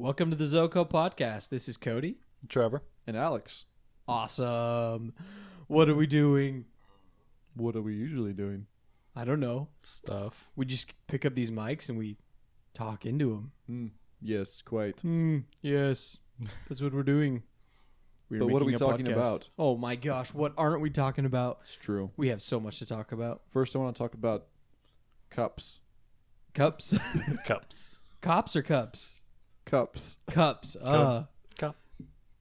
Welcome to the ZoCo Podcast. This is Cody. Trevor. And Alex. Awesome. What are we doing? What are we usually doing? I don't know. Stuff. We just pick up these mics and we talk into them. Yes, quite. Yes. That's what we're doing. But what are we talking about? Oh my gosh, what aren't we talking about? It's true. We have so much to talk about. First, I want to talk about cups. Cups? Cups. Cops or cups? Cups. Cups. Cup.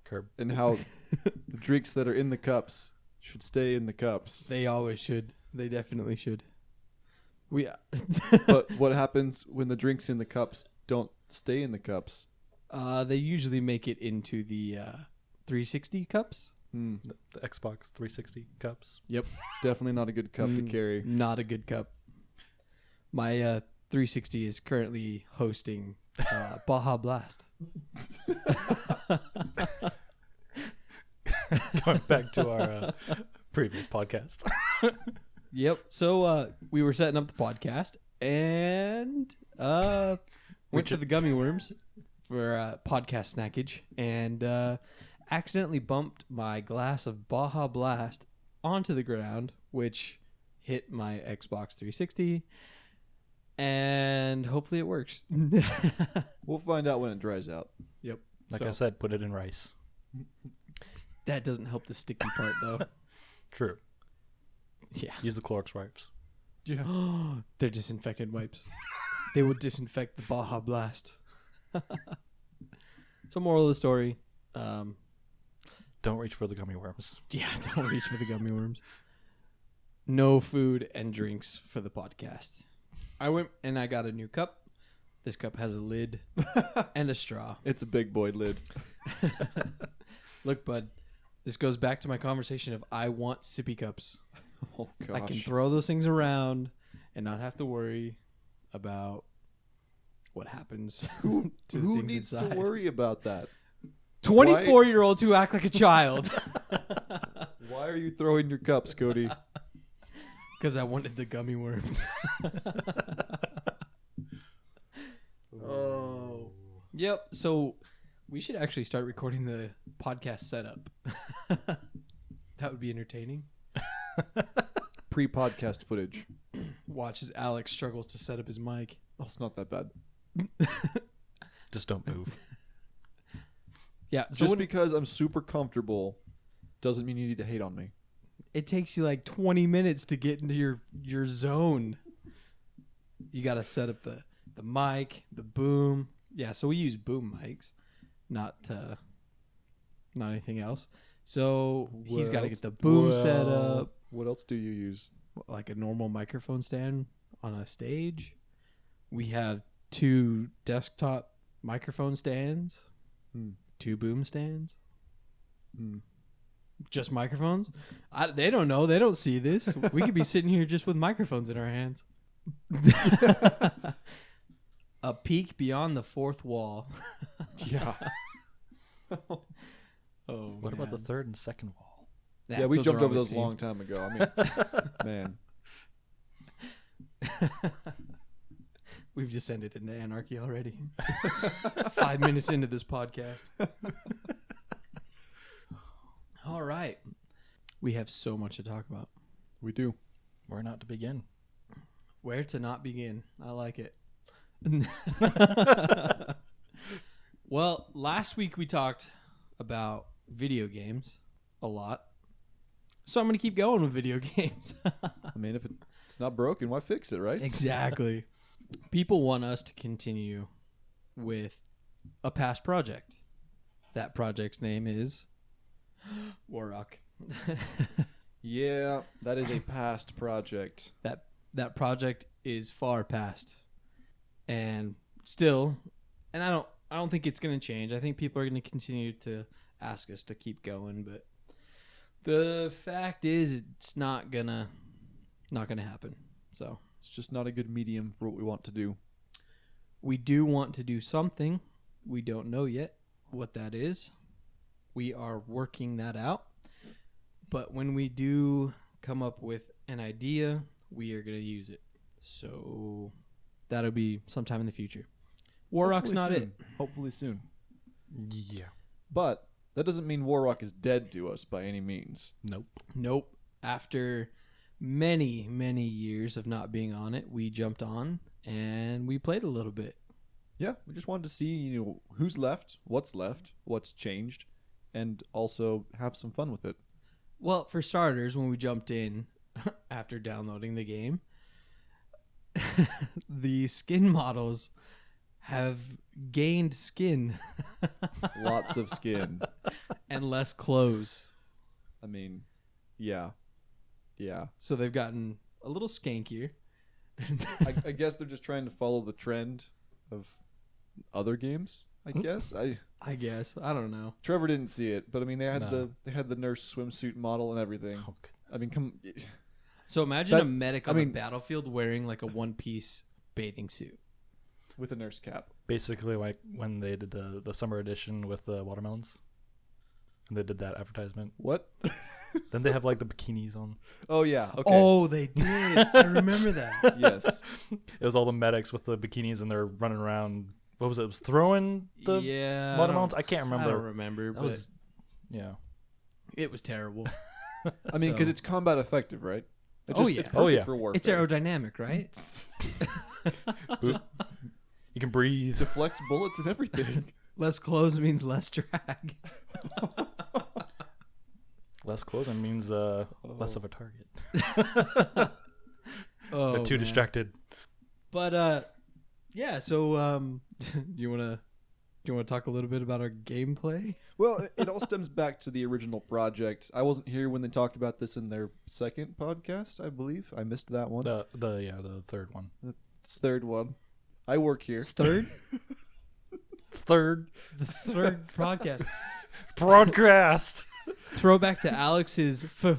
Curb. And how the drinks that are in the cups should stay in the cups. They always should. They definitely should. But what happens when the drinks in the cups don't stay in the cups? They usually make it into the 360 cups. The Xbox 360 cups. Yep. Definitely not a good cup to carry. Not a good cup. My 360 is currently hosting Baja Blast. Going back to our previous podcast. Yep. So we were setting up the podcast and went to the gummy worms for podcast snackage and accidentally bumped my glass of Baja Blast onto the ground, which hit my Xbox 360. And hopefully it works. We'll find out when it dries out. Yep. Like I said, put it in rice. That doesn't help the sticky part, though. True. Yeah. Use the Clorox wipes. Yeah. They're disinfectant wipes. They will disinfect the Baja Blast. So moral of the story. Don't reach for the gummy worms. Yeah, don't reach for the gummy worms. No food and drinks for the podcast. I went and I got a new cup. This cup has a lid and a straw. It's a big boy lid. Look, bud, this goes back to my conversation of I want sippy cups. Oh, gosh. I can throw those things around and not have to worry about what happens to the Who things needs inside. to worry about that? 24-year-olds who act like a child. Why are you throwing your cups, Cody? Because I wanted the gummy worms. Oh. Yep. So we should actually start recording the podcast setup. That would be entertaining. Pre-podcast footage. Watch as Alex struggles to set up his mic. Oh, it's not that bad. Just don't move. Yeah. So Just because I'm super comfortable doesn't mean you need to hate on me. it takes you like 20 minutes to get into your zone. You got to set up the mic, the boom. Yeah, so we use boom mics, not anything else. So he's got to get the boom set up. What else do you use? Like a normal microphone stand on a stage. We have 2 desktop microphone stands, 2 boom stands. Just microphones? They don't know. They don't see this. We could be sitting here just with microphones in our hands. A peek beyond the fourth wall. Yeah. Oh, What about the third and second wall? Yeah, we those jumped are over always those a long time ago. I mean, man. We've descended into anarchy already. 5 minutes into this podcast. All right. We have so much to talk about. We do. Where not to begin? Where to not begin. I like it. Well, last week we talked about video games a lot. So I'm going to keep going with video games. I mean, if it's not broken, why fix it, right? Exactly. People want us to continue with a past project. That project's name is Warrock. Yeah, that is a past project. That project is far past. And still, and I don't think it's going to change. I think people are going to continue to ask us to keep going, but the fact is it's not going to happen. So, It's just not a good medium for what we want to do. we do want to do something. We don't know yet what that is. We are working that out. But when we do come up with an idea, we are going to use it. So that'll be sometime in the future. Warrock's not it. Hopefully soon. Yeah. But that doesn't mean Warrock is dead to us by any means. Nope. After many, many years of not being on it, we jumped on and we played a little bit. Yeah, we just wanted to see, who's left, what's changed, and also have some fun with it. Well, for starters, when we jumped in after downloading the game, the skin models have gained skin Lots of skin. and less clothes. I mean, yeah. So they've gotten a little skankier. I guess they're just trying to follow the trend of other games. I guess. I guess. I don't know. Trevor didn't see it, but I mean, they had No. the nurse swimsuit model and everything. Oh, I mean, come. So imagine That- a medic I on mean- the battlefield wearing like a one-piece bathing suit. With a nurse cap. Basically, like when they did the summer edition with the watermelons, and they did that advertisement. What? Then they have like the bikinis on. Oh yeah. Okay. Oh, they did. I remember that. Yes. It was all the medics with the bikinis, and they're running around. What was it? It was throwing the Yeah. watermelons. I can't I remember. don't remember, That but was, yeah. it was terrible. I mean, because So- it's combat effective, right? It's Oh, yeah. It's Oh, perfect yeah. for warfare. It's aerodynamic, right? Just, you can breathe. deflects bullets and everything. Less clothes means less drag. Less clothing means less of a target. Oh, They're too man. distracted. But yeah. So you wanna talk a little bit about our gameplay? Well, it all stems back to the original project. I wasn't here when they talked about this in their second podcast, I believe. I missed that one. The third one. It's third one. I work here. It's third. It's third The third podcast. broadcast. Throwback to Alex's in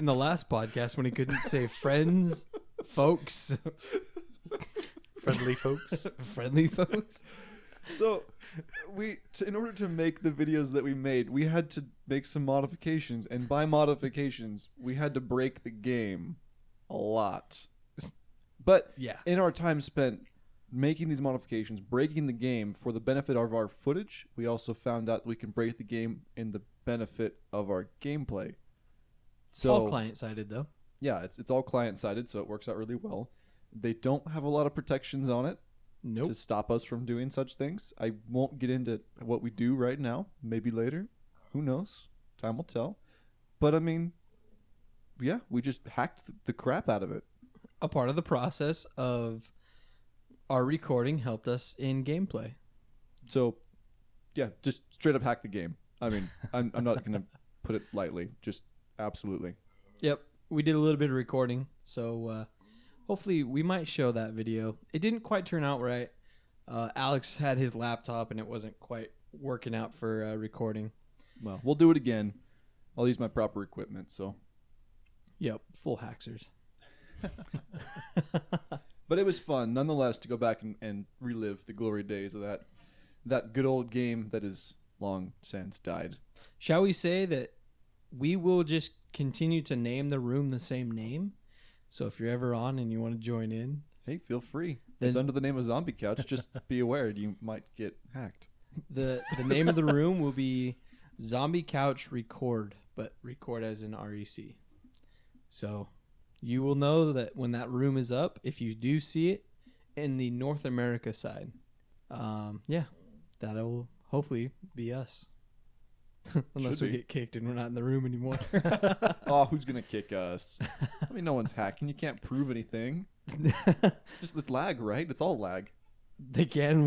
the last podcast when he couldn't say friends, folks, Friendly folks. friendly folks. So, in order to make the videos that we made, we had to make some modifications, and by modifications, we had to break the game a lot. But Yeah. in our time spent making these modifications, breaking the game for the benefit of our footage, we also found out that we can break the game in the benefit of our gameplay. So, All client sided though. yeah, it's all client-sided, so it works out really well. They don't have a lot of protections on it Nope. to stop us from doing such things. I won't get into what we do right now. Maybe later. Who knows? Time will tell. But I mean, yeah, we just hacked the crap out of it. A part of the process of our recording helped us in gameplay. So, yeah, just straight up hack the game. I mean, I'm not going to put it lightly. Just absolutely. Yep. We did a little bit of recording, so hopefully we might show that video. It didn't quite turn out right. Alex had his laptop and it wasn't quite working out for recording. Well, we'll do it again. I'll use my proper equipment, so. Yep. Full hackers. But it was fun, nonetheless, to go back and relive the glory days of that good old game that is long since died. Shall we say that we will just continue to name the room the same name? So if you're ever on and you want to join in, Hey, feel free. Then- It's under the name of Zombie Couch. Just be aware you might get hacked. the name of the room will be Zombie Couch Record, but record as in REC. So you will know that when that room is up, if you do see it in the North America side, yeah, that'll hopefully be us. Unless Should we be. get kicked and we're not in the room anymore. Oh, who's gonna kick us? I mean, no one's hacking. You can't prove anything. Just it's lag, right? It's all lag. They can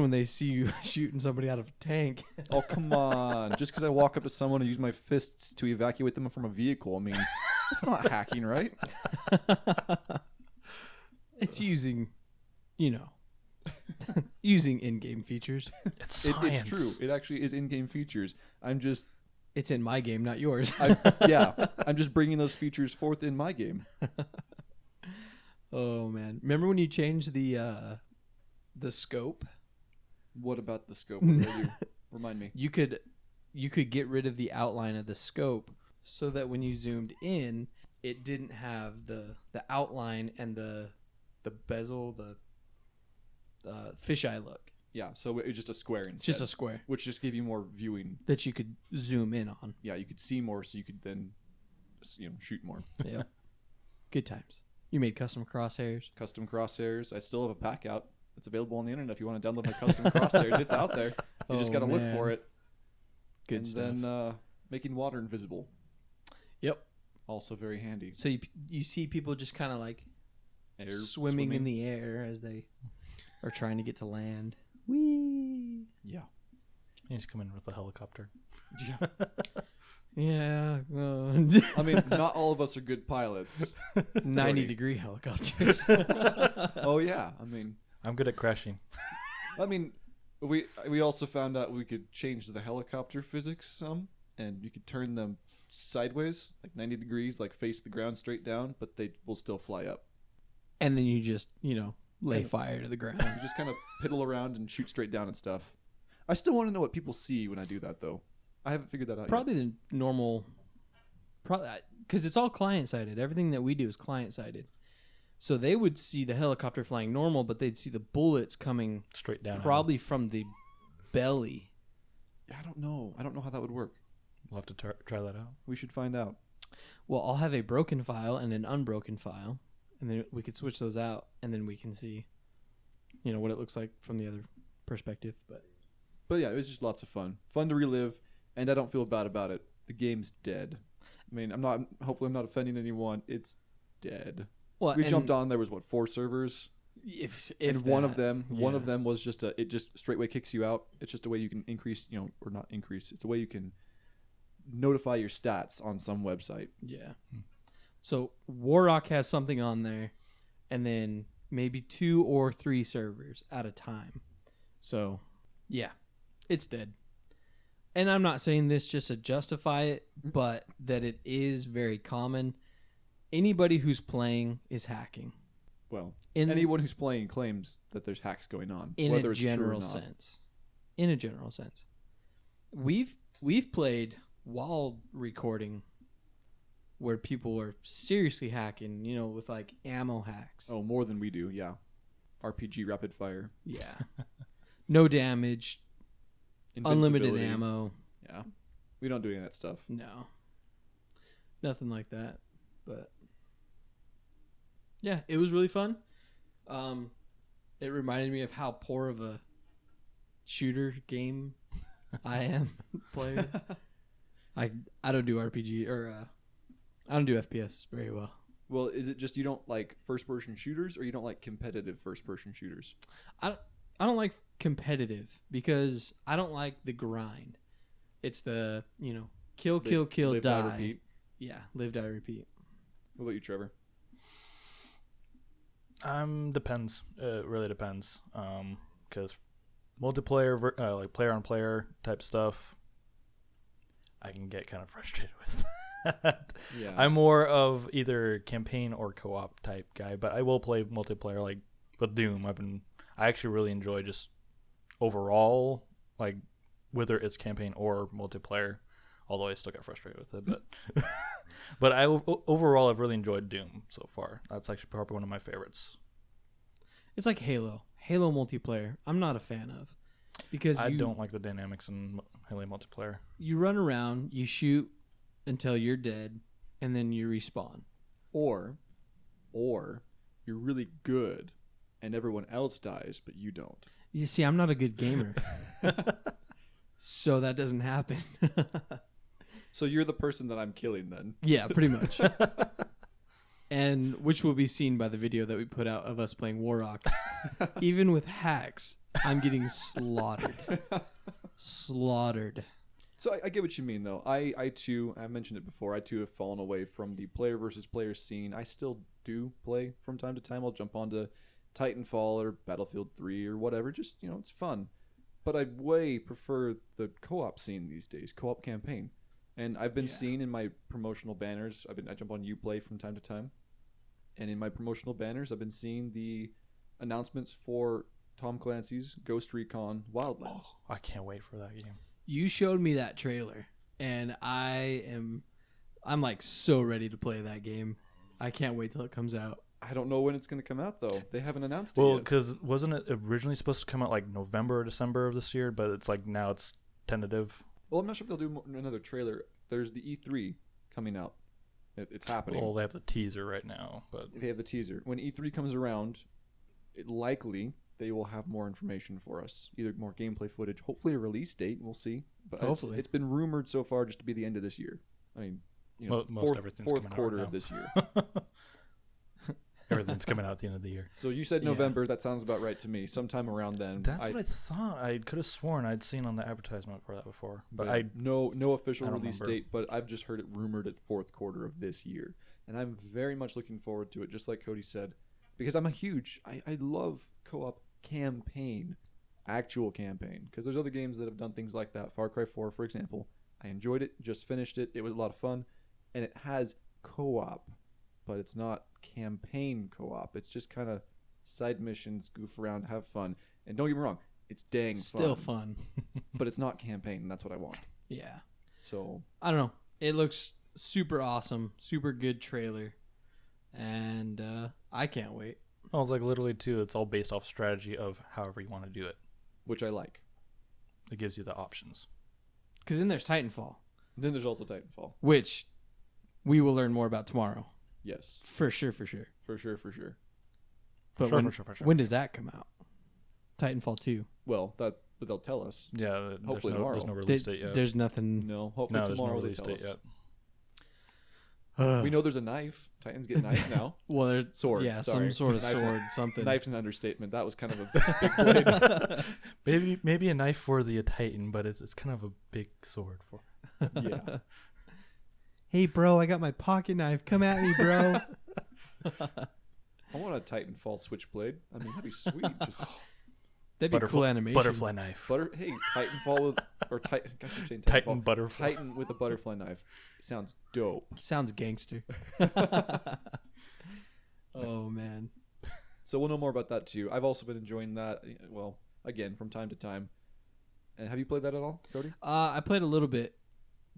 when they see you shooting somebody out of a tank. Oh, come on. Just because I walk up to someone and use my fists to evacuate them from a vehicle, I mean, it's not hacking, right? It's using, using in-game features. It's science. It's true. It actually is in-game features. I'm just, It's in my game, not yours. I'm just bringing those features forth in my game. Oh man, remember when you changed the scope? What about the scope? What did I do? Remind me. You could get rid of the outline of the scope so that when you zoomed in, it didn't have the outline and the bezel, fisheye look. Yeah, so it's just a square instead. It's just a square which just gave you more viewing. that you could zoom in on. Yeah, you could see more, so you could then, shoot more. Yeah, good times. You made custom crosshairs. Custom crosshairs. I still have a pack out. It's available on the internet if you want to download my custom crosshairs. It's out there. You just got to look for it. Good and stuff. then making water invisible. Yep. Also very handy. So you see people just kind of like Air swimming in the air as they are trying to get to land. Whee! Yeah. You just come in with a helicopter. Yeah. Yeah. I mean, not all of us are good pilots. 90-degree helicopters. Oh yeah. I mean, I'm good at crashing. we also found out we could change the helicopter physics some, and you could turn them sideways, like 90 degrees, like face the ground straight down, but they will still fly up. And then you just, lay fire to the ground. You just kind of piddle around and shoot straight down and stuff. I still want to know what people see when I do that, though. I haven't figured that out Probably yet. the normal, because it's all client-sided. Everything that we do is client-sided. So they would see the helicopter flying normal, but they'd see the bullets coming Straight down. probably from the belly. I don't know. I don't know how that would work. We'll have to try that out. We should find out. Well, I'll have a broken file and an unbroken file, and then we could switch those out, and then we can see, what it looks like from the other perspective. But yeah, it was just lots of fun. Fun to relive, and I don't feel bad about it. The game's dead. I mean, hopefully I'm not offending anyone. It's dead. Well, We jumped on, there was 4 servers? If And one of them yeah. was just it just straightway kicks you out. It's just a way you can increase, or not increase. It's a way you can notify your stats on some website. Yeah. So Warrock has something on there, and then maybe 2 or 3 servers at a time. So, yeah, it's dead. And I'm not saying this just to justify it, but that it is very common. Anybody who's playing is hacking. Well, In anyone who's playing claims that there's hacks going on, in whether a it's true or general not. sense. In a general sense. We've played while recording where people were seriously hacking, with like ammo hacks. Oh, more than we do, yeah. RPG rapid fire. Yeah. No damage, unlimited Invincibility. ammo. Yeah. We don't do any of that stuff. No. Nothing like that. But yeah, it was really fun. It reminded me of how poor of a shooter game I am player. I don't do RPG or I don't do FPS very well. Well, is it just you don't like first-person shooters, or you don't like competitive first-person shooters? I don't like competitive because I don't like the grind. It's the, kill, Live, die. die, repeat. Yeah, live, die, repeat. What about you, Trevor? Depends. It really depends. Because multiplayer, like player on player type stuff, I can get kind of frustrated with. Yeah. I'm more of either campaign or co-op type guy, but I will play multiplayer. Like with Doom, I actually really enjoy just overall, like whether it's campaign or multiplayer. Although I still get frustrated with it, but overall I've really enjoyed Doom so far. That's actually probably one of my favorites. It's like Halo multiplayer. I'm not a fan of because I don't like the dynamics in Halo multiplayer. You run around, you shoot until you're dead, and then you respawn. Or you're really good, and everyone else dies, but you don't. You see, I'm not a good gamer, so that doesn't happen. So you're the person that I'm killing then. Yeah, pretty much. And which will be seen by the video that we put out of us playing Warrock. Even with hacks, I'm getting slaughtered. Slaughtered. So I get what you mean, though. I too, I mentioned it before, I too have fallen away from the player versus player scene. I still do play from time to time. I'll jump onto Titanfall or Battlefield 3 or whatever. Just, it's fun. But I way prefer the co-op scene these days, co-op campaign. And I've been seeing in my promotional banners, I jump on Uplay from time to time. And in my promotional banners, I've been seeing the announcements for Tom Clancy's Ghost Recon Wildlands. Oh, I can't wait for that game. You showed me that trailer, and I'm like so ready to play that game. I can't wait till it comes out. I don't know when it's going to come out, though. They haven't announced it Well, yet. because wasn't it originally supposed to come out like November or December of this year? But it's like now it's tentative. Well, I'm not sure if they'll do another trailer. There's the E3 coming out. It's happening. Well, they have the teaser right now, but They have the teaser. When E3 comes around, likely they will have more information for us. Either more gameplay footage, hopefully a release date. We'll see. But Hopefully. it's been rumored so far just to be the end of this year. I mean, most everything's fourth coming out quarter right of now. this year. Everything's coming out at the end of the year. So you said Yeah. November. That sounds about right to me. Sometime around then. That's what I thought. I could have sworn I'd seen on the advertisement for that before, but Yeah, no official I don't release remember. date, but I've just heard it rumored at fourth quarter of this year, and I'm very much looking forward to it. Just like Cody said, because I'm I love co-op campaign, actual campaign. Because there's other games that have done things like that. Far Cry 4, for example, I enjoyed it. Just finished it. It was a lot of fun, and it has co-op, but it's not campaign co-op. It's just kind of side missions, goof around, have fun. And don't get me wrong, it's dang Still fun, fun. but it's not campaign, and that's what I want. Yeah. So I don't know. It looks super awesome. Super good trailer. And I can't wait. well, it's like literally too. It's all based off strategy of however you want to do it. which I like. It gives you the options. Because then there's Titanfall, Then there's also Titanfall. which we will learn more about tomorrow. Yes, For sure, for sure. for sure. But For when, sure. when does that come out? Titanfall 2. Well, but they'll tell us. Yeah, Hopefully there's no tomorrow. release date yet. There's nothing. No, hopefully No, there's no tomorrow they release tell date us. yet. We know there's a knife. Titans get knives now. Well, there's Sword. Yeah, sorry. some sort of Knife's sword, something. Knife's an understatement. That was kind of a big blade. Maybe a knife for the Titan, but it's kind of a big sword for. Yeah. Hey, bro, I got my pocket knife. Come at me, bro. I want a Titanfall switchblade. I mean, that'd be sweet. Just That'd be cool animation. Butterfly knife. Hey, Titanfall with or Titan. Gosh, I'm saying Titan Titanfall. butterfly. Titan with a butterfly knife. Sounds dope. Sounds gangster. Oh, man. So we'll know more about that too. I've also been enjoying that. Well, again, from time to time. And have you played that at all, Cody? I played a little bit.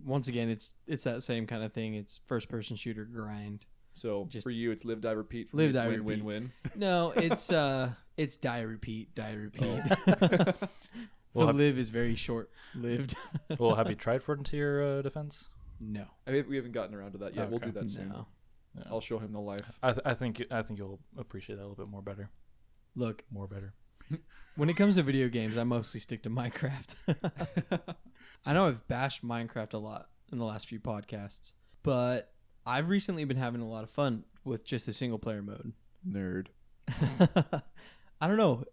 Once again, it's that same kind of thing. It's first-person shooter grind. So Just for you, it's live, die, repeat. For live, me, it's die, win, repeat. win, win. No, it's die, repeat, die, repeat. Well, the live is very short-lived. Well, have you tried Frontier Defense? No. We haven't gotten around to that yet. We'll Okay. do that soon. No. Yeah. I'll show him the life. I think you'll appreciate that a little bit more better. Look, More better. when it comes to video games, I mostly stick to Minecraft. I know I've bashed Minecraft a lot in the last few podcasts, but I've recently been having a lot of fun with just the single player mode. Nerd. I don't know.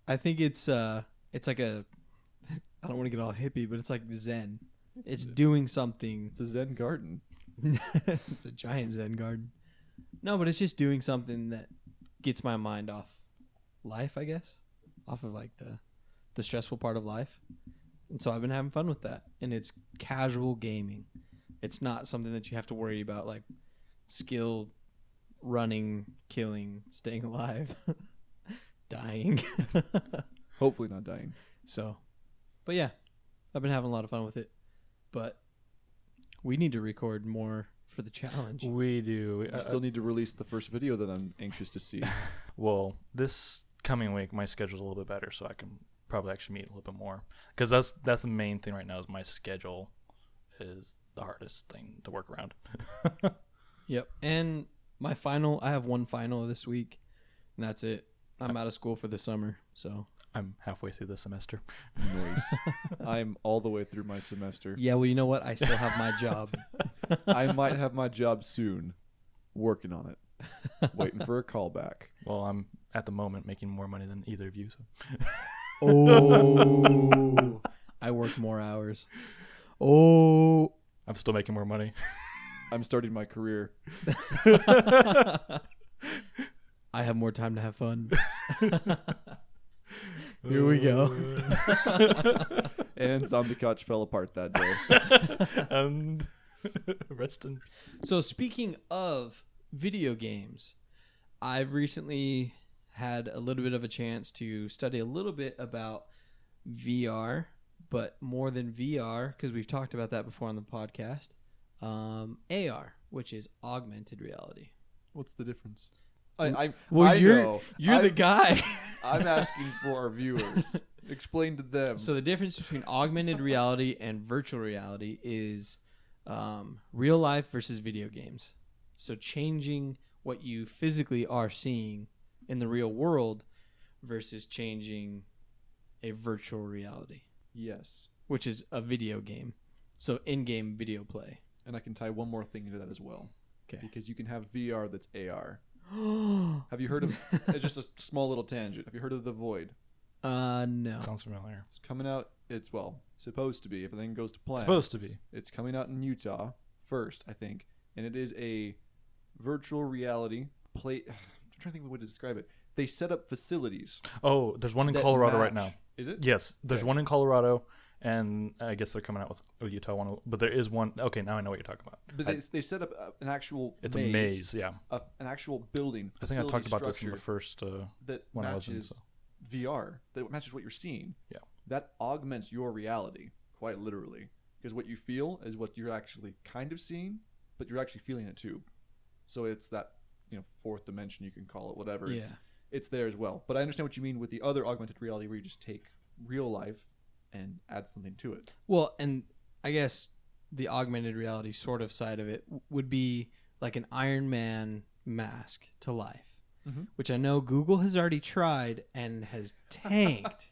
I think it's like a I don't want to get all hippie, but it's like Zen. It's doing something. It's a Zen garden. It's a giant Zen garden. No, but it's just doing something that gets my mind off life, I guess. Off of like the stressful part of life. And so I've been having fun with that. And it's casual gaming. It's not something that you have to worry about like skill, running, killing, staying alive, dying. Hopefully not dying. So, but yeah, I've been having a lot of fun with it. But we need to record more for the challenge. We do. I still need to release the first video that I'm anxious to see. Well, this coming week, my schedule's a little bit better, so I can probably actually meet a little bit more. Because that's the main thing right now is my schedule is the hardest thing to work around. Yep. And I have one final this week, and that's it. I'm out of school for the summer, so. I'm halfway through the semester. Nice. I'm all the way through my semester. Yeah, well, you know what? I still have my job. I might have my job soon. Working on it. Waiting for a callback. Well, I'm at the moment making more money than either of you. So. Oh. I work more hours. Oh. I'm still making more money. I'm starting my career. I have more time to have fun. Here we go. And Zombie Couch fell apart that day. And resting. So speaking of video games, I've recently had a little bit of a chance to study a little bit about VR, but more than VR, because we've talked about that before on the podcast, AR, which is augmented reality. What's the difference? I you're know. the guy. I'm asking for our viewers. Explain to them. So the difference between augmented reality and virtual reality is real life versus video games. So changing what you physically are seeing in the real world versus changing a virtual reality, yes. which is a video game. So in-game video play. And I can tie one more thing into that as well. Okay. Because you can have VR that's AR. Have you heard of it's just a small little tangent. Have you heard of The Void? No. Sounds familiar. It's coming out. It's supposed to be if everything goes to plan. Supposed to be. It's coming out in Utah first, I think, and it is a virtual reality play. I'm trying to think of a way to describe it. They set up facilities. Oh, there's one in that Colorado right match. now. Is it? Yes, there's Okay. one in Colorado, and I guess they're coming out with a Utah one. But there is one. Okay, now I know what you're talking about. But they set up an actual. It's maze, a maze, yeah. An actual building. I think I talked about this in the structure first that when I was in. matches VR. That matches what you're seeing. Yeah. That augments your reality quite literally, because what you feel is what you're actually kind of seeing, but you're actually feeling it too. So it's that fourth dimension, you can call it whatever. Yeah. It's there as well. But I understand what you mean with the other augmented reality where you just take real life and add something to it. Well, and I guess the augmented reality sort of side of it would be like an Iron Man mask to life, which I know Google has already tried and has tanked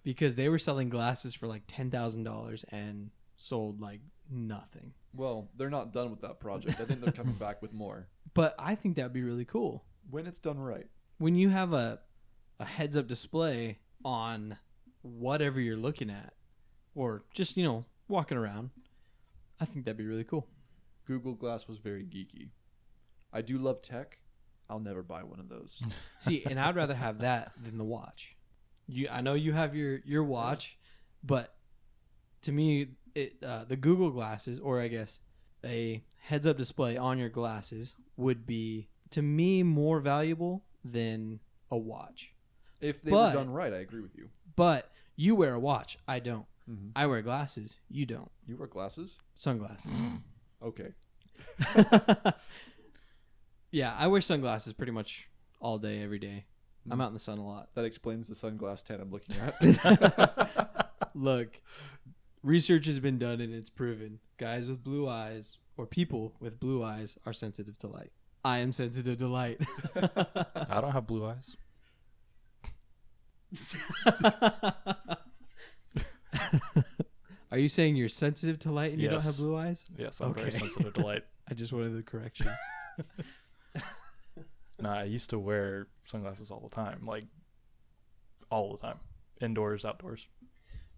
because they were selling glasses for like $10,000 and sold like nothing. Well, they're not done with that project. I think they're coming back with more. But I think that'd be really cool. When it's done right. When you have a heads-up display on whatever you're looking at or just, walking around, I think that'd be really cool. Google Glass was very geeky. I do love tech. I'll never buy one of those. See, and I'd rather have that than the watch. I know you have your watch, but to me, the Google glasses, or I guess a heads-up display on your glasses, would be, to me, more valuable than a watch. If they were done right, I agree with you. But you wear a watch. I don't. Mm-hmm. I wear glasses. You don't. You wear glasses? Sunglasses. Okay. Yeah, I wear sunglasses pretty much all day, every day. I'm out in the sun a lot. That explains the sunglass tent I'm looking at. Look, research has been done and it's proven guys with blue eyes or people with blue eyes are sensitive to light. I am sensitive to light. I don't have blue eyes. Are you saying you're sensitive to light and you don't have Yes. blue eyes? Yes, I'm very Okay. sensitive to light. I just wanted the correction. No, I used to wear sunglasses all the time, like all the time, indoors, outdoors.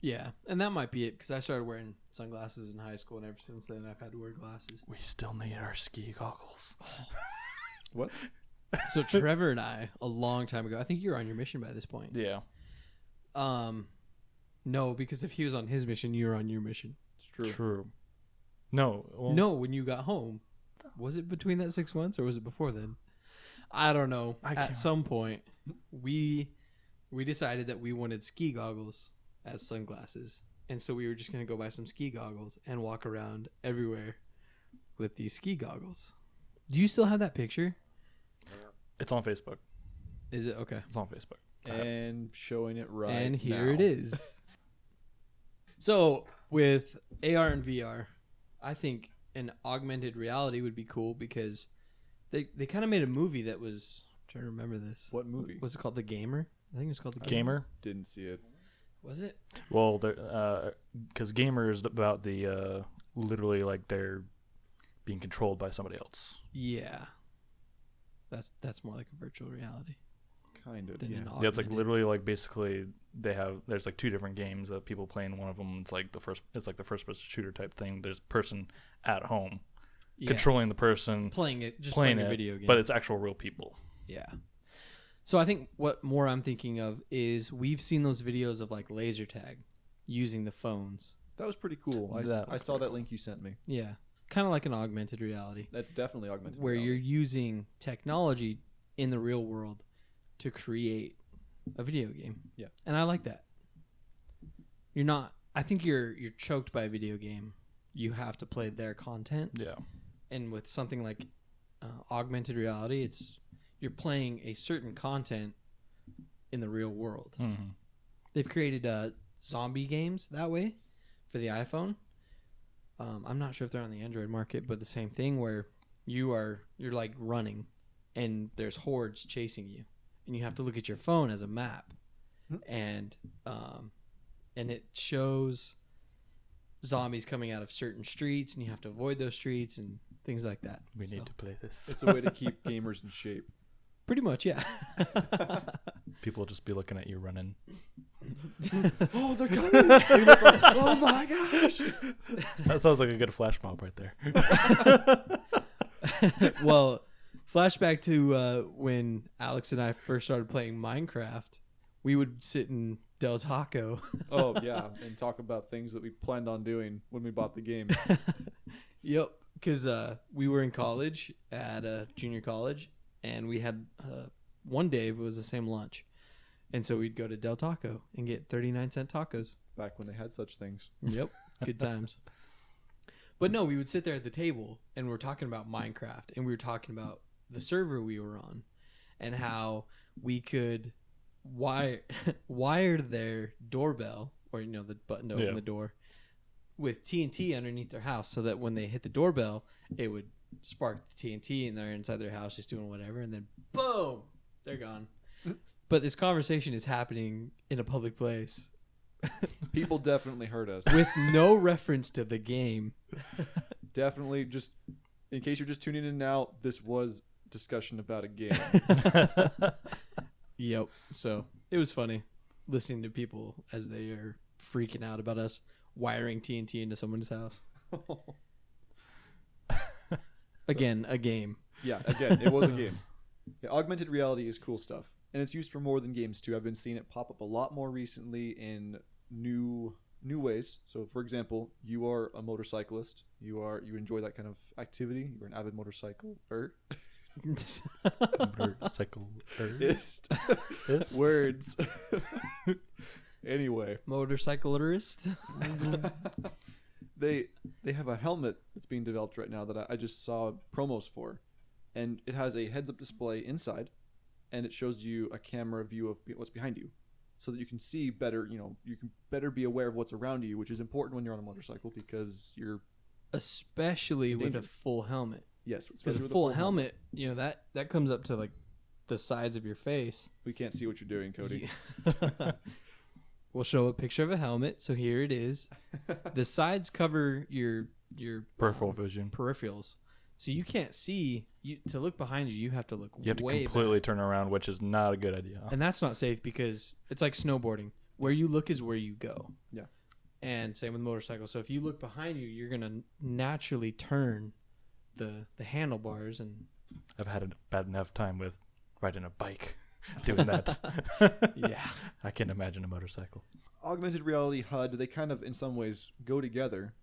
Yeah, and that might be it because I started wearing sunglasses in high school, and ever since then I've had to wear glasses. We still need our ski goggles. What? So Trevor and I, a long time ago, I think you were on your mission by this point. Yeah. No, because if he was on his mission, you were on your mission. It's true. True. No. Well, No, when you got home. Was it between that 6 months or was it before then? I don't know. I At can't- some point, we decided that we wanted ski goggles as sunglasses. And so we were just going to go buy some ski goggles and walk around everywhere with these ski goggles. Do you still have that picture? It's on Facebook. Is it? Okay. It's on Facebook. And showing it right And here now. it is. So with AR and VR, I think an augmented reality would be cool because they kind of made a movie that was, I'm trying to remember this. What movie? Was it called The Gamer? I think it was called The Gamer. Gamer. Didn't see it. Was it? Well, because Gamer is about the literally like they're being controlled by somebody else. Yeah. That's more like a virtual reality Kind of. than Yeah. an Yeah, it's like augmented. literally like basically there's like two different games that people play in. One of them it's like the first person shooter type thing. There's a person at home Yeah. controlling the person, playing it, just playing playing a it, video game. but it's actual real people. Yeah. So I think what more I'm thinking of is we've seen those videos of like laser tag using the phones. That was pretty cool. That I was saw pretty that cool. link you sent me. Yeah. Kind of like an augmented reality That's definitely augmented where reality. you're using technology in the real world to create a video game. Yeah. And I like that. You're not I think you're choked by a video game. You have to play their content. Yeah. And with something like augmented reality, it's you're playing a certain content in the real world. Mm-hmm. They've created zombie games that way for the iPhone. I'm not sure if they're on the Android market, but the same thing where you're like running and there's hordes chasing you and you have to look at your phone as a map. And it shows zombies coming out of certain streets and you have to avoid those streets and things like that. We need to play this. It's a way to keep gamers in shape. Pretty much, yeah. People will just be looking at you running. Oh, they're coming! Oh my gosh! That sounds like a good flash mob right there. Well, flashback to when Alex and I first started playing Minecraft. We would sit in Del Taco. Oh yeah, and talk about things that we planned on doing when we bought the game. Yep, because we were in college at junior college, and we had one day it was the same lunch, and so we'd go to Del Taco and get 39-cent tacos. Back when they had such things. Yep, good times. But no, we would sit there at the table and we're talking about Minecraft, and we were talking about the server we were on and how we could wire their doorbell, or the button to open the door, with TNT underneath their house, so that when they hit the doorbell, it would spark the TNT, and they're inside their house just doing whatever, and then boom, they're gone. But this conversation is happening in a public place. People definitely heard us. With no reference to the game. Definitely, just in case you're just tuning in now, this was discussion about a game. Yep. So it was funny listening to people as they are freaking out about us wiring TNT into someone's house. Again, a game. Yeah, again, it was a game. Yeah, augmented reality is cool stuff, and it's used for more than games too. I've been seeing it pop up a lot more recently in new ways. So, for example, you are a motorcyclist. You enjoy that kind of activity. You're an avid motorcycler. Motorcyclist. Words. Anyway, Motorcyclist. they have a helmet that's being developed right now that I just saw promos for, and it has a heads-up display inside, and it shows you a camera view of what's behind you, so that you can see better. You can better be aware of what's around you, which is important when you're on a motorcycle because you're especially with a full helmet. Yes, because a full helmet, that comes up to like the sides of your face. We can't see what you're doing, Cody. Yeah. We'll show a picture of a helmet. So here it is. The sides cover your peripheral vision, peripherals, so you can't see. To look behind you, you have to look. You have to completely turn around, which is not a good idea. And that's not safe because it's like snowboarding. Where you look is where you go. Yeah. And same with motorcycles. So if you look behind you, you're gonna naturally turn the handlebars. And I've had a bad enough time with riding a bike doing that. Yeah. I can't imagine a motorcycle. Augmented reality, HUD, they kind of in some ways go together.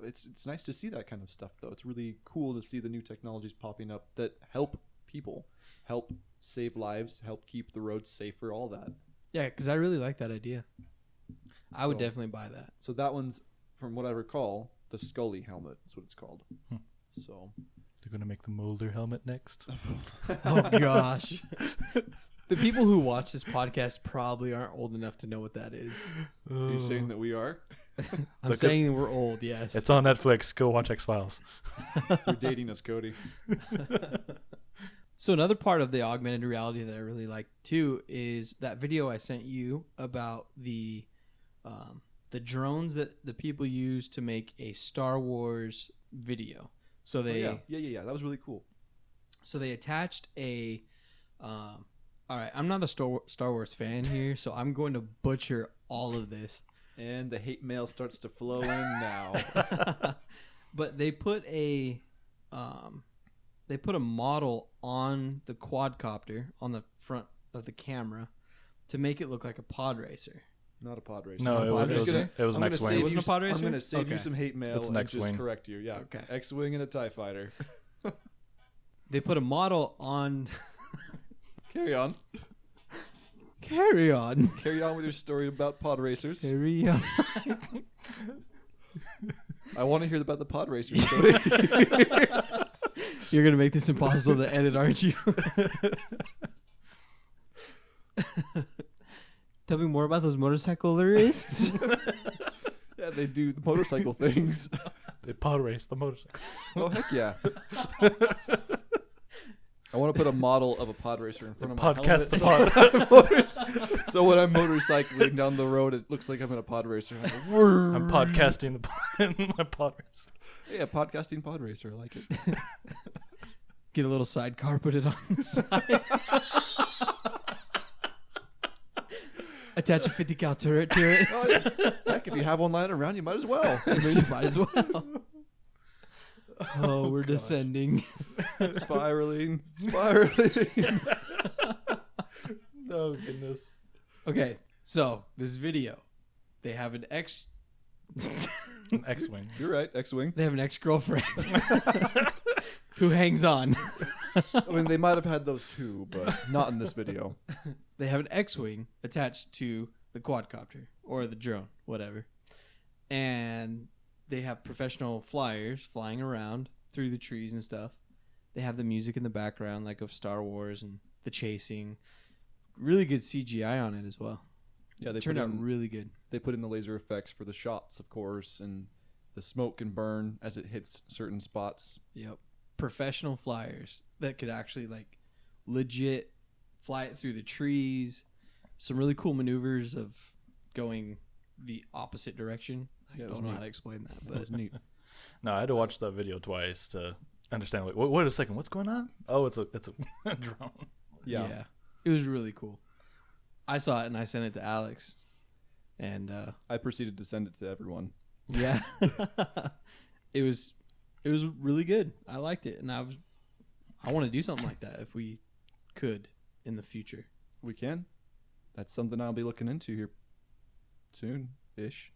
It's nice to see that kind of stuff, though. It's really cool to see the new technologies popping up that help people, help save lives, help keep the roads safer, all that. Yeah, because I really like that idea. I would definitely buy that. So that one's, from what I recall, the Scully helmet. That's what it's called. So they're going to make the Mulder helmet next. Oh, gosh. The people who watch this podcast probably aren't old enough to know what that is. Are you saying that we are? I'm saying we're old, yes. It's on Netflix. Go watch X-Files. You're dating us, Cody. So another part of the augmented reality that I really like too is that video I sent you about the drones that the people use to make a Star Wars video. So they yeah. That was really cool. So they attached a all right, I'm not a Star Wars fan here, so I'm going to butcher all of this. And the hate mail starts to flow in now. But they put a model on the quadcopter on the front of the camera to make it look like a pod racer. Not a pod racer. No, it was an X-Wing. It wasn't a pod racer? I'm going to save you some hate mail It's an and just X-Wing. correct you. Yeah, Okay. X-Wing and a TIE fighter. They put a model on... Carry on. Carry on. Carry on with your story about pod racers. Carry on. I want to hear about the pod racer story. You're gonna make this impossible to edit, aren't you? Tell me more about those motorcyclists. Yeah, they do the motorcycle things. They pod race the motorcycle. Oh, heck yeah. I want to put a model of a pod racer in front of my Podcast the pod. So when I'm motorcycling down the road, it looks like I'm in a pod racer. I'm podcasting my pod racer. Yeah, podcasting pod racer. I like it. Get a little sidecar, put it on the side. Attach a 50 cal turret to it. Oh, yeah. Heck, if you have one lying around, you might as well. You might as well. Oh, we're gosh. descending. Spiraling. Oh, goodness. Okay, so this video, they have an An X-Wing. You're right. X-Wing. they have an ex-girlfriend who hangs on. I mean, they might have had those too, but not in this video. They have an X-Wing attached to the quadcopter or the drone, whatever. And they have professional flyers flying around through the trees and stuff. They have the music in the background, like of Star Wars and the chasing. Really good CGI on it as well. Yeah, they Turned put out in, really good. They put in the laser effects for the shots, of course, and the smoke can burn as it hits certain spots. Yep. Professional flyers that could actually like legit fly it through the trees. Some really cool maneuvers of going the opposite direction. I Yeah, it was don't know neat. how to explain that, That but was neat. No, I had to watch that video twice to understand. Like, wait a second, what's going on? Oh, it's a drone. Yeah. It was really cool. I saw it and I sent it to Alex. And I proceeded to send it to everyone. yeah. it was really good. I liked it, and I want to do something like that if we could in the future. We can. That's something I'll be looking into here soon-ish.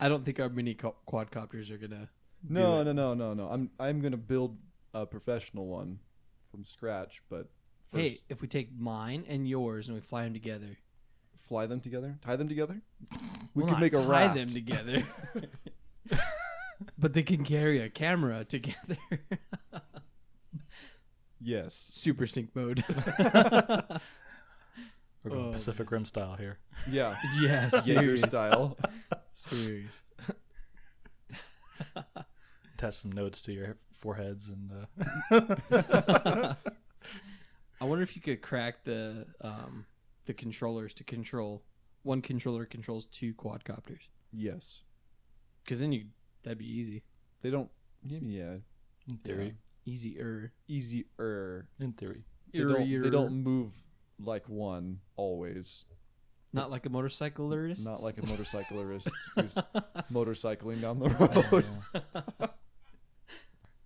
I don't think our mini quadcopters are gonna. No. I'm gonna build a professional one from scratch, but first Hey, if we take mine and yours and we fly them together, fly them together, tie them together. We We'll could not make a tie raft. them together. But they can carry a camera together. Yes. Super sync mode. We're going Oh, Pacific Rim style here. Yeah. Yes, Jaeger style. Serious. Attach some notes to your foreheads and I wonder if you could crack the controllers to control. One controller controls two quadcopters. Yes. Because then that'd be easy. They don't. Yeah. in theory. Easier. Easier. In theory. They don't move like one always. Not like a motorcyclist. Not like a motorcyclist who's motorcycling down the road. Yeah.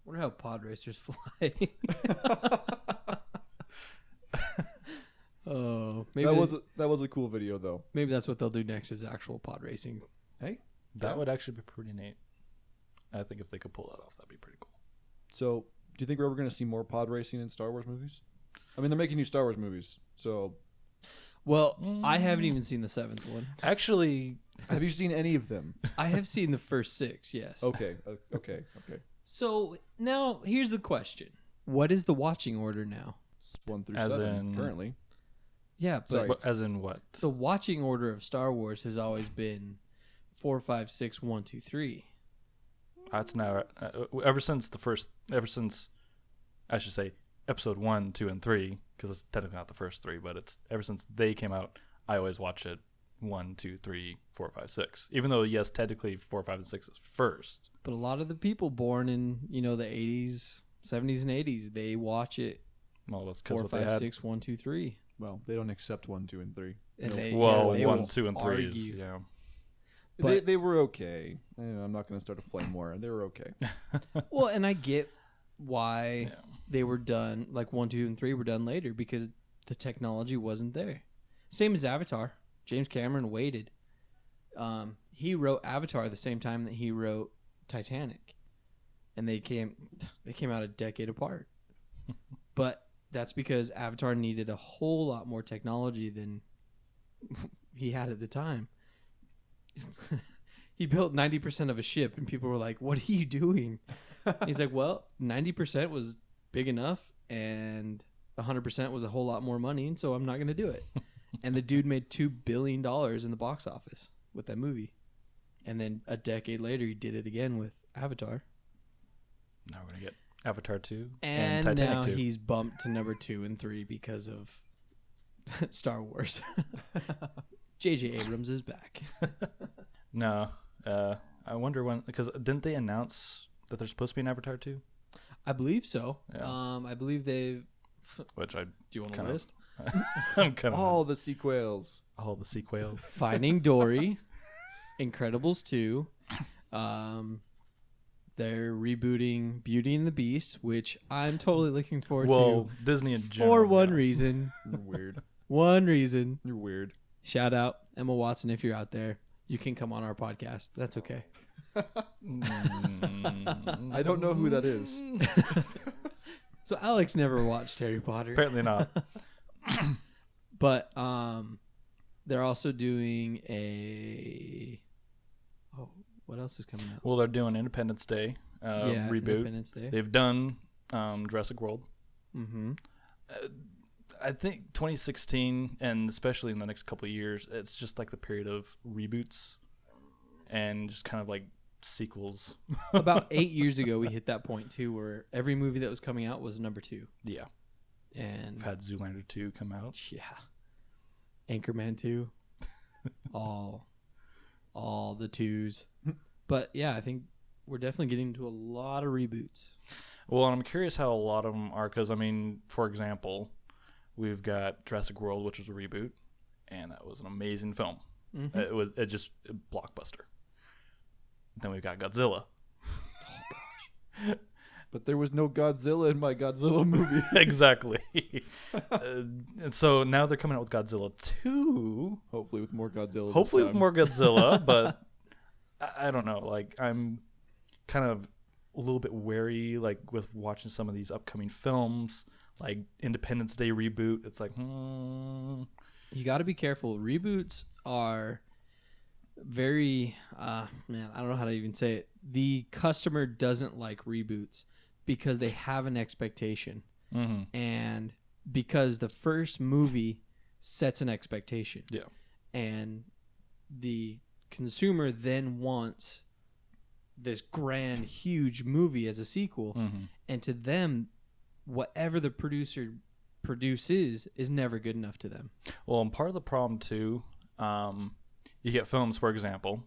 Wonder how pod racers fly. Oh, maybe that was a cool video though. maybe that's what they'll do next is actual pod racing. Hey. That would actually be pretty neat. I think if they could pull that off, that'd be pretty cool. So, do you think we're ever going to see more pod racing in Star Wars movies? I mean, they're making new Star Wars movies. So, Well, I haven't even seen the seventh one. Actually, have you seen any of them? I have seen the first six, yes. Okay. So now here's the question: what is the watching order now? It's 1 through As 7 in- currently. Yeah, but Sorry. as in what? the watching order of Star Wars has always been 4, 5, 6, 1, 2, 3. That's now ever since I should say episode 1, 2, and 3, because it's technically not the first 3, but it's ever since they came out. I always watch it 1, 2, 3, 4, 5, 6. Even though yes, technically 4, 5, and 6 is first. But a lot of the people born in the 80s, 70s, and 80s, they watch it Well, that's because 4, what they 5, had. 6, 1, 2, 3. Well, they don't accept 1, 2, and 3. And they, Well, they 1, will 2, and 3 is argue. yeah. But- They were okay. I'm not going to start a flame war. They were okay. Well, and I get why Yeah. they were done, like 1, 2, and 3 were done later because the technology wasn't there. Same as Avatar. James Cameron waited. He wrote Avatar the same time that he wrote Titanic, and they came out a decade apart. But that's because Avatar needed a whole lot more technology than he had at the time. He built 90% of a ship, and people were like, "What are you doing?" He's like, well, 90% was big enough, and 100% was a whole lot more money, and so I'm not going to do it. And the dude made $2 billion in the box office with that movie. And then a decade later, he did it again with Avatar. Now we're going to get Avatar 2 and Titanic now 2. He's bumped to number 2 and 3 because of Star Wars. J.J. Abrams is back. No. I wonder when, because didn't they announce that there's supposed to be an Avatar 2? I believe so. Yeah. I believe they've... Which I Do you want a kinda- list? I'm kind of All the sequels. all the sequels. Finding Dory, Incredibles 2. They're rebooting Beauty and the Beast, which I'm totally looking forward Well, to Disney in general. for one yeah. reason. You're weird. One reason. You're weird. Shout out Emma Watson if you're out there. You can come on our podcast. That's okay. I don't know who that is. So Alex never watched Harry Potter. Apparently not. But they're also doing a... Oh, what else is coming out? Well, they're doing Independence Day reboot. Independence Day. They've done Jurassic World. Mm-hmm. I think 2016, and especially in the next couple of years, it's just like the period of reboots and just kind of like sequels. About 8 years ago, we hit that point too, where every movie that was coming out was number 2. Yeah. And We've had Zoolander 2 come out. yeah, Anchorman 2, all the 2s. But yeah, I think we're definitely getting into a lot of reboots. Well, and I'm curious how a lot of them are, because, I mean, for example, we've got Jurassic World, which was a reboot, and that was an amazing film. Mm-hmm. It just a blockbuster. Then we've got Godzilla. But there was no Godzilla in my Godzilla movie. Exactly. And so now they're coming out with Godzilla 2. Hopefully with more Godzilla. Hopefully this with time. more Godzilla, but I don't know. Like, I'm kind of a little bit wary, like, with watching some of these upcoming films, like Independence Day reboot. It's like, You got to be careful. Reboots are very, man, I don't know how to even say it. The customer doesn't like reboots because they have an expectation. mm-hmm. And because the first movie sets an expectation. Yeah. And the consumer then wants this grand, huge movie as a sequel. Mm-hmm. And to them, whatever the producer produces is never good enough to them. Well, and part of the problem, too, you get films, for example.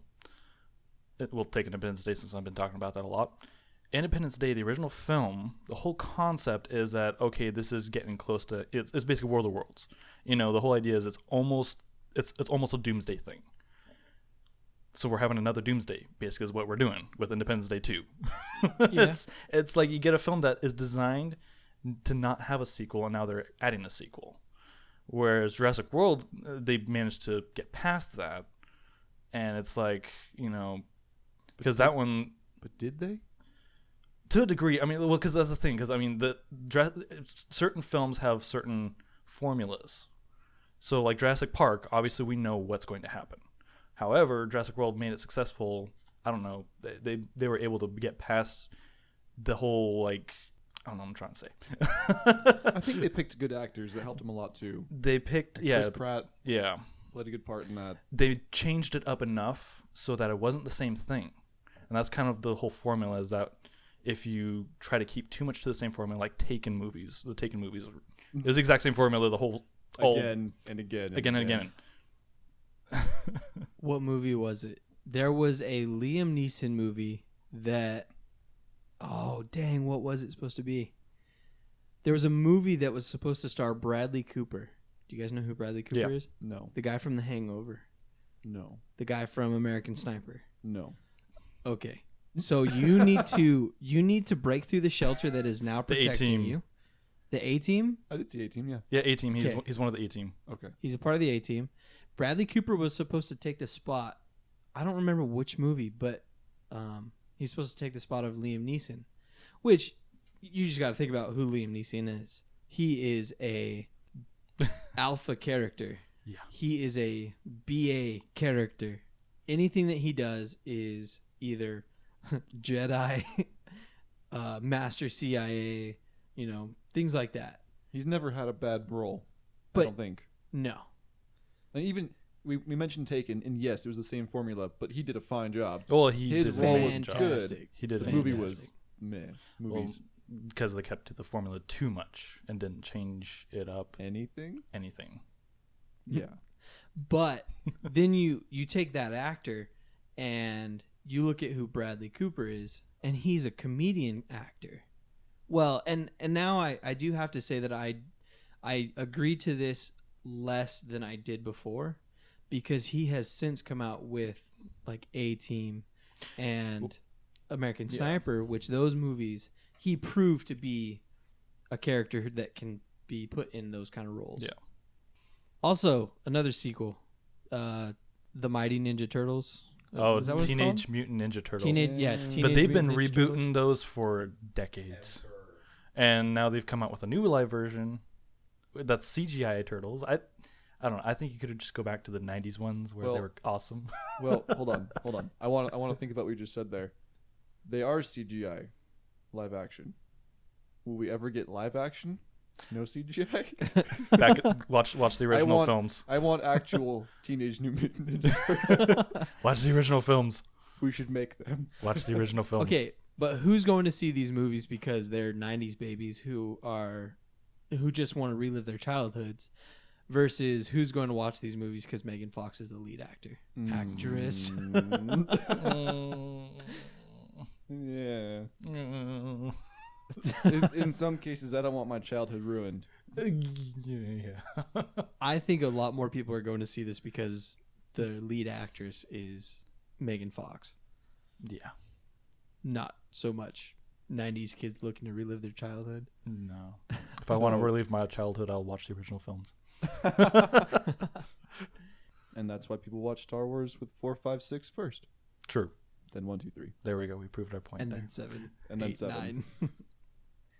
We'll take Independence Day since I've been talking about that a lot. Independence Day, the original film, the whole concept is that, okay, this is getting close to, it's basically War of the Worlds. You know, the whole idea is it's almost a doomsday thing. So we're having another doomsday, basically, is what we're doing with Independence Day 2. Yeah. It's like you get a film that is designed to not have a sequel, and now they're adding a sequel. Whereas Jurassic World, they managed to get past that, and it's like, you know, because that one... But did they? To a degree, I mean, well, because that's the thing. Because I mean, certain films have certain formulas. So, like Jurassic Park, obviously we know what's going to happen. However, Jurassic World made it successful. I don't know. They were able to get past the whole, like, I don't know what I'm trying to say. I think they picked good actors that helped them a lot too. They picked, Chris Pratt yeah. played a good part in that. They changed it up enough so that it wasn't the same thing, and that's kind of the whole formula. Is that if you try to keep too much to the same formula, like Taken movies, the Taken movies is the exact same formula. The whole Again and again. again and again. What movie was it? There was a Liam Neeson movie that, oh dang, what was it supposed to be? There was a movie that was supposed to star Bradley Cooper. Do you guys know who Bradley Cooper is? No. The guy from The Hangover. No. The guy from American Sniper. No. Okay. So you need to break through the shelter that is now The protecting A-Team. you. The A-Team? I did see A-Team, yeah. Yeah, A-Team. Okay. He's one of the A-Team. Okay. He's a part of the A-Team. Bradley Cooper was supposed to take the spot. I don't remember which movie, but he's supposed to take the spot of Liam Neeson, which you just got to think about who Liam Neeson is. He is a alpha character. Yeah. He is a BA character. Anything that he does is either Jedi master CIA, things like that. He's never had a bad role. But I don't think. No. And even we mentioned Taken, and yes, it was the same formula, but he did a fine job. Well, His did role was fantastic. good. He did The fantastic. movie was meh. Movies. Because they kept to the formula too much and didn't change it up Anything? Yeah. But then you take that actor and you look at who Bradley Cooper is, and he's a comedian actor. Well, and now I do have to say that I agree to this less than I did before, because he has since come out with like A-Team and American Sniper, which those movies he proved to be a character that can be put in those kind of roles. Yeah. Also, another sequel, The Mighty Ninja Turtles. Oh, Is that what it's Teenage called? Mutant Ninja Turtles. Teenage But they've been Mutant Ninja rebooting Turtles. those for decades. And now they've come out with a new live version that's CGI turtles. I don't know. I think you could just go back to the 90s ones where they were awesome. Well, hold on. I want to think about what you just said there. They are CGI live action. Will we ever get live action? No CGI? Watch the original films. I want actual Teenage Mutant Ninja Turtles. Watch the original films. We should make them. Watch the original films. Okay, but who's going to see these movies because they're 90s babies who just want to relive their childhoods, versus who's going to watch these movies because Megan Fox is the lead actress? Yeah. In some cases, I don't want my childhood ruined. Yeah. I think a lot more people are going to see this because the lead actress is Megan Fox. Yeah. Not so much 90s kids looking to relive their childhood. No. If I want to relive my childhood, I'll watch the original films. And that's why people watch Star Wars with 4, 5, 6 first. True. Then 1, 2, 3. There we go. We proved our point And there. then 7. And then 8, 7. 9.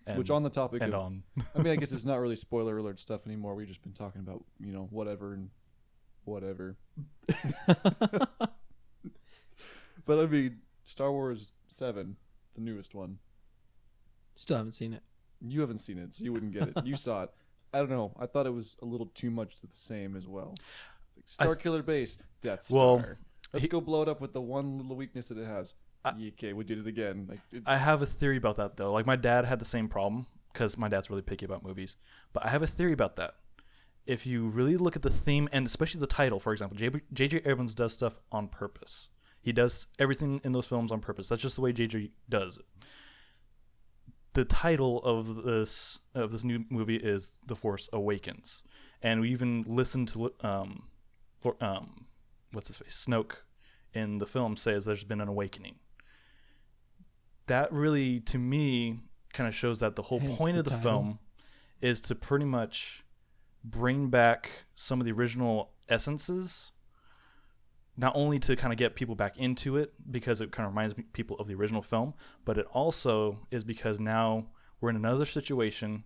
And, Which on the topic and of, on. I mean, I guess it's not really spoiler alert stuff anymore. We've just been talking about, whatever and whatever. But I mean, Star Wars 7, the newest one. Still haven't seen it. You haven't seen it, so you wouldn't get it. You saw it. I don't know. I thought it was a little too much to the same as well. Like Star Killer Base, Death Star. Well, Let's go blow it up with the one little weakness that it has. Okay, we did it again. I have a theory about that, though. Like, my dad had the same problem because my dad's really picky about movies. But I have a theory about that. If you really look at the theme, and especially the title, for example, J.J. Abrams does stuff on purpose. He does everything in those films on purpose. That's just the way J.J. does it. The title of this new movie is The Force Awakens. And we even listened to what's his face, Snoke, in the film says there's been an awakening. That really, to me, kind of shows that the whole point of the film is to pretty much bring back some of the original essences, not only to kind of get people back into it because it kind of reminds people of the original film, but it also is because now we're in another situation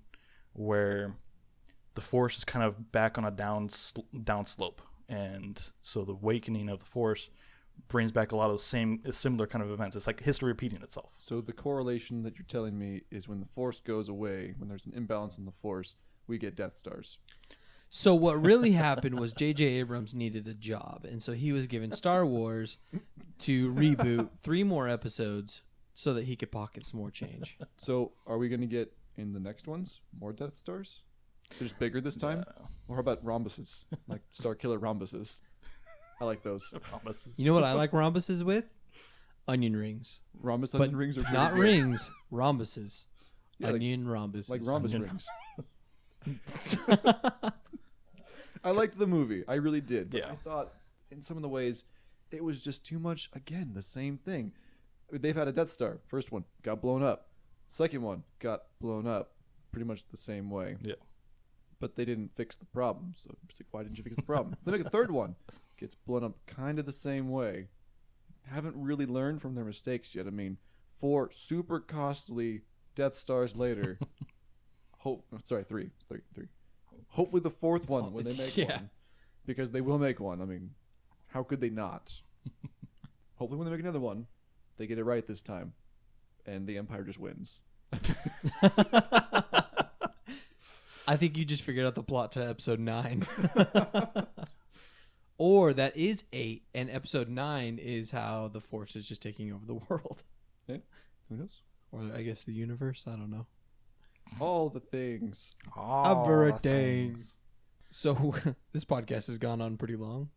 where the Force is kind of back on a down slope. And so the awakening of the Force brings back a lot of the similar kind of events. It's like history repeating itself. So the correlation that you're telling me is when the Force goes away, when there's an imbalance in the Force, we get Death Stars. So what really happened was J.J. Abrams needed a job, and so he was given Star Wars to reboot 3 more episodes so that he could pocket some more change. So are we going to get, in the next ones, more Death Stars? They're just bigger this time? Or how about rhombuses? Like Star Killer rhombuses. I like those. You know what I like rhombuses with? Onion rings. Rhombus But onion rings are not pretty good. rings, rhombuses. Yeah, like- Onion rhombuses. Like rhombus rings. I liked the movie. I really did. But Yeah. I thought in some of the ways it was just too much. Again, the same thing. They've had a Death Star. First one got blown up. Second one got blown up pretty much the same way. Yeah. But they didn't fix the problem. So it's like, why didn't you fix the problem? So they make a third one. Gets blown up kind of the same way. Haven't really learned from their mistakes yet. I mean, 4 super costly Death Stars later. Three. Hopefully the 4th one when they make one. Because they will make one. I mean, how could they not? Hopefully when they make another one, they get it right this time. and the Empire just wins. I think you just figured out the plot to episode 9. Or that is 8, and episode 9 is how the Force is just taking over the world. Yeah, who knows? Or I guess the universe. I don't know. All the things. Everything. So this podcast has gone on pretty long.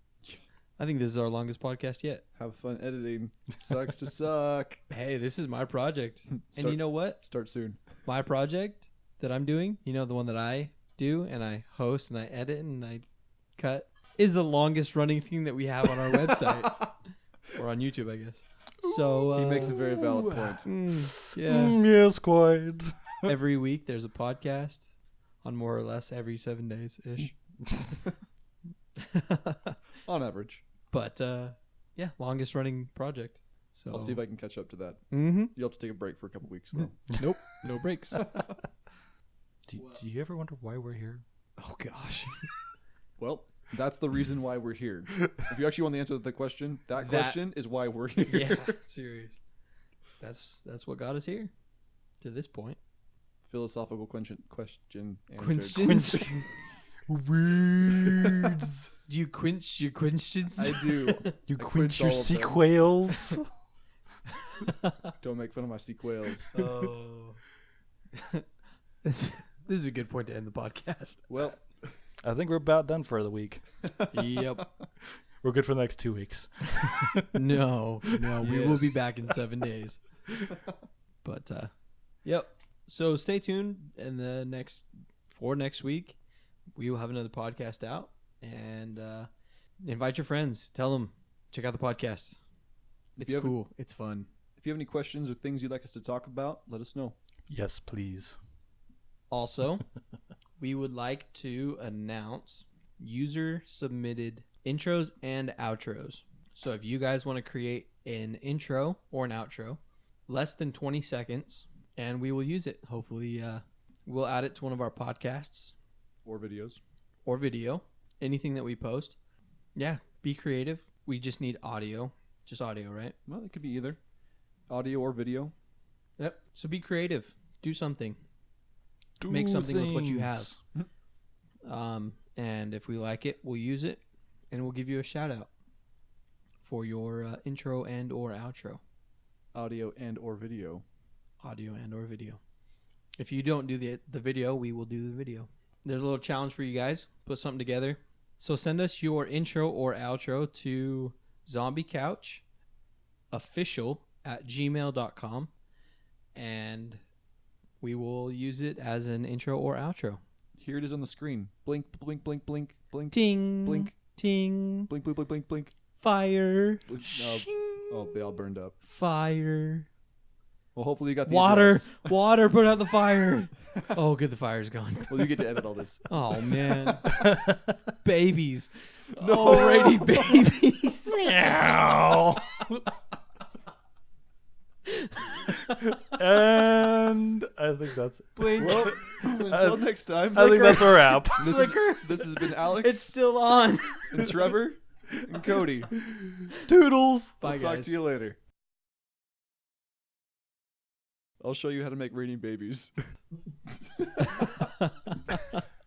I think this is our longest podcast yet. Have fun editing. Sucks to suck. Hey, this is my project. And you know what? Start soon. My project that I'm doing, you know, the one that I do and I host and I edit and I cut, is the longest running thing that we have on our website. Or on YouTube, I guess. So he makes a very valid point. Yes, quite. Every week there's a podcast on more or less every 7 days ish. On average. But yeah, longest running project. So I'll see if I can catch up to that. Mm-hmm. You'll have to take a break for a couple weeks though. Nope, no breaks. Do you ever wonder why we're here? Oh gosh. Well, that's the reason why we're here. If you actually want the answer to the question, that question is why we're here. Yeah, serious. That's what got us here to this point. Philosophical question answered. Questions. Words. Do you quench your questions? I do. You I quench your all of them. sequels. Don't make fun of my sequels. Oh. This is a good point to end the podcast. Well, I think we're about done for the week. Yep. We're good for the next 2 weeks. No, we will be Yes. back in 7 days. But yep. So stay tuned in the next week. We will have another podcast out, and invite your friends. Tell them, check out the podcast. It's cool. It's fun. if you have any questions or things you'd like us to talk about, let us know. Yes, please. Also, we would like to announce user-submitted intros and outros. So if you guys want to create an intro or an outro, less than 20 seconds, and we will use it. Hopefully, we'll add it to one of our podcasts. Or videos. Or video. Anything that we post. Yeah, be creative. We just need audio. Just audio, right? Well, it could be either. Audio or video. Yep. So be creative. Do something. Make something with what you have. And if we like it, we'll use it, and we'll give you a shout out for your intro and or outro. Audio and or video. Audio and or video. If you don't do the video, we will do the video. There's a little challenge for you guys. Put something together. So send us your intro or outro to zombiecouchofficial@gmail.com, and we will use it as an intro or outro. Here it is on the screen. Blink, blink, blink, blink, blink. Ting. Blink. Ting. Blink, blink, blink, blink, blink. Fire. Oh, they all burned up. Fire. Well, hopefully you got the Water. address. Water. Put out the fire. Oh, good. The fire's gone. Well, you get to edit all this. Oh, man. Babies. No. Alrighty, babies. Meow. And I think that's Blink. Well, until next time. I think that's a wrap. This has been Alex It's still on. and Trevor and Cody. Toodles. Bye, We'll guys. talk to you later. I'll show you how to make raining babies.